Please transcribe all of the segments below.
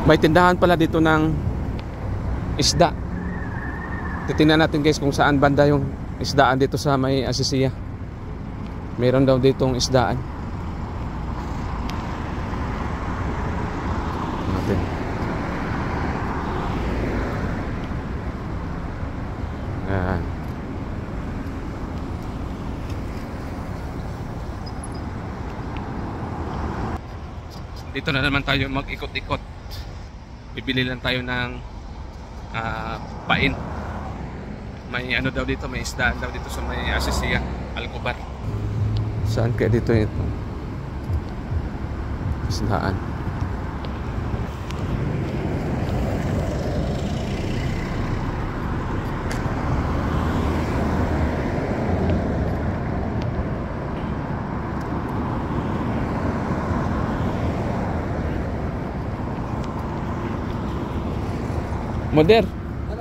May tindahan pala dito ng isda. Titingnan natin guys kung saan banda yung isdaan dito sa may Asisiya. Meron daw ditong isdaan. Natin. Ayan. Dito na naman tayo mag-ikot-ikot. Bibili lang tayo ng pain. May ano daw dito, may isdaan daw dito sa may Asisiya, Alcobar. Saan kaya dito ito? Isdaan. Moder,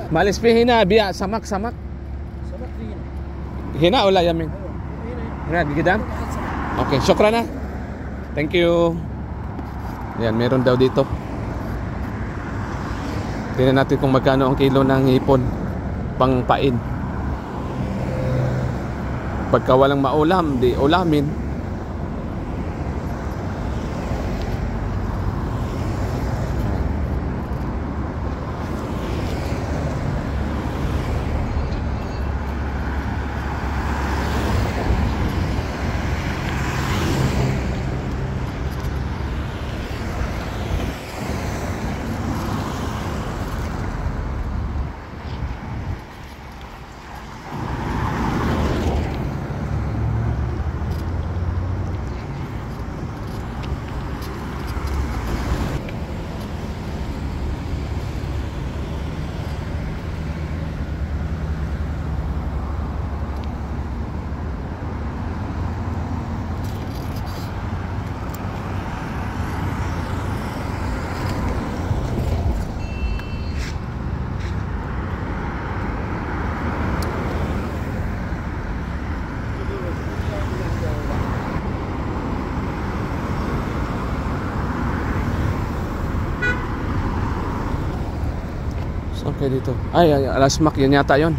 malis pi hina biya samak. Samak din. Hina wala yamin. Hina gigidam. Okay, syukran na. Thank you. Yan, meron daw dito. Tingnan natin kung magkano ang kilo ng hipon pang pain. Pagka walang maulam, di ulamin. Okay dito. Ay, Alasmak yun yata yun.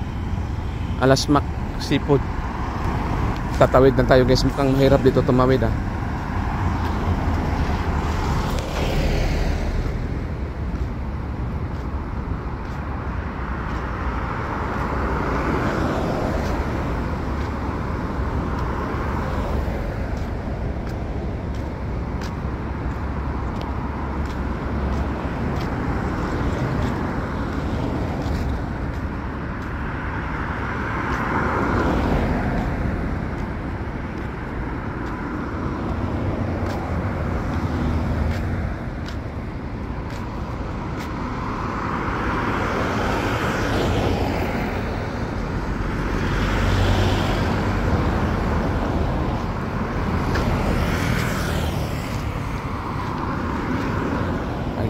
Alasmak seafood. Tatawid lang tayo guys. Mukhang mahirap dito tumawid ah.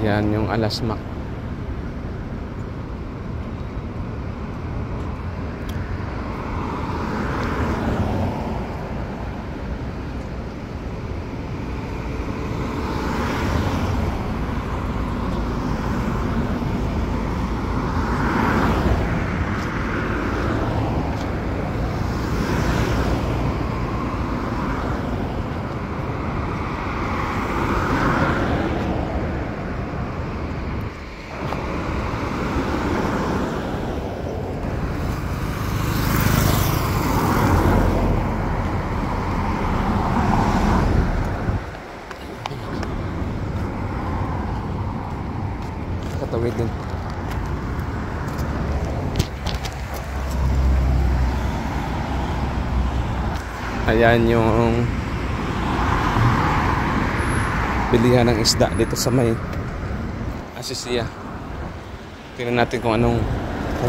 Ayan yung Alasmak. Katawid din. Ayan yung bilihan ng isda dito sa may Asisiya. Tingnan natin kung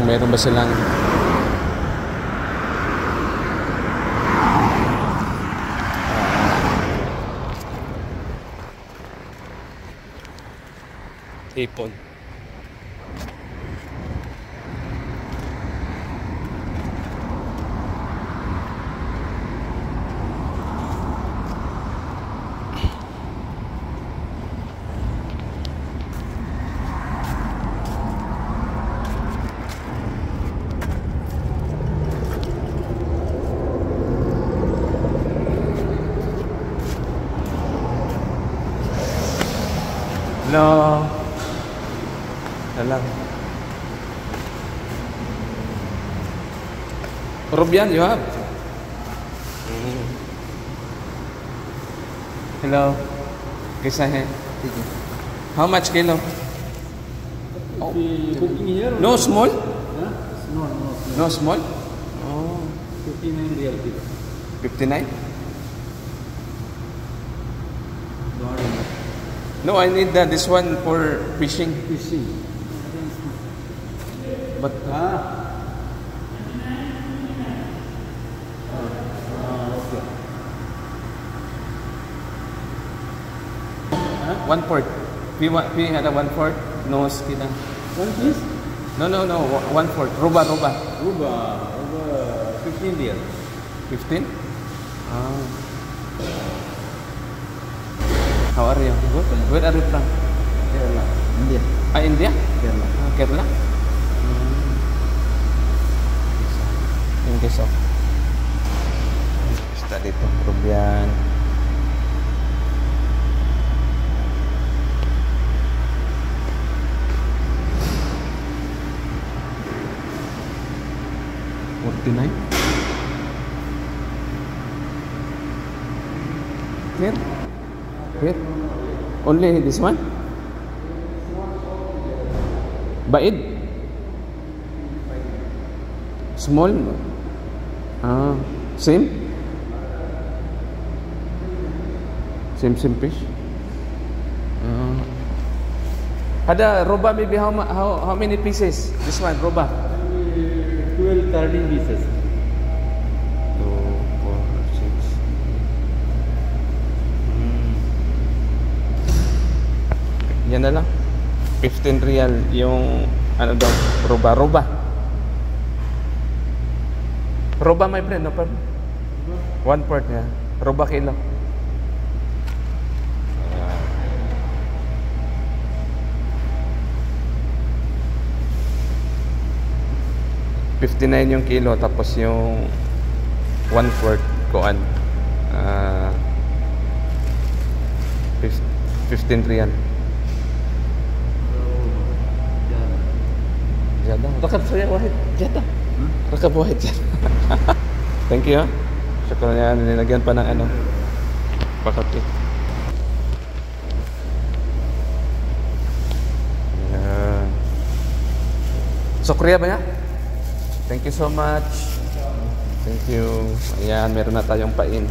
meron ba silang hipon. Hello. Hello. Rubian, you have? Hello. Kaisa hai? How much kilo? Cooking here? No small? Huh? No. No small? Oh. 59 real kilo. 59? God, No, I need this one for fishing. fishing. But Okay. 1/4. We had a 1/4. No skida. One piece? No. 1/4. Ruba. Ruba 15 real. 15? Ah. How are you? Good. Where are you from? Kerala. India. India? Kerala. Kerala? Yung keso. Basta dito. Rubian. $49? Here? Here? Only this one? Baid? Small? Same? Same fish? Ada roba maybe how many pieces? This one, roba? 12, 13 pieces. 2, 4, 6. Yan na lang. 15 real yung ano daw, roba. Roba my friend, no problem. 1/4 niya. Roba kilo. $59 yung kilo, tapos yung 1/4 kuan 15 real. Jada. Rakab saya wahid. Jada. Rakab wahid. Thank you. Syukur niya, nilagyan pa ng ano. Pakati. Ayan. Sukriya ba niya? Thank you so much. Thank you. Ayan, meron na tayong pain.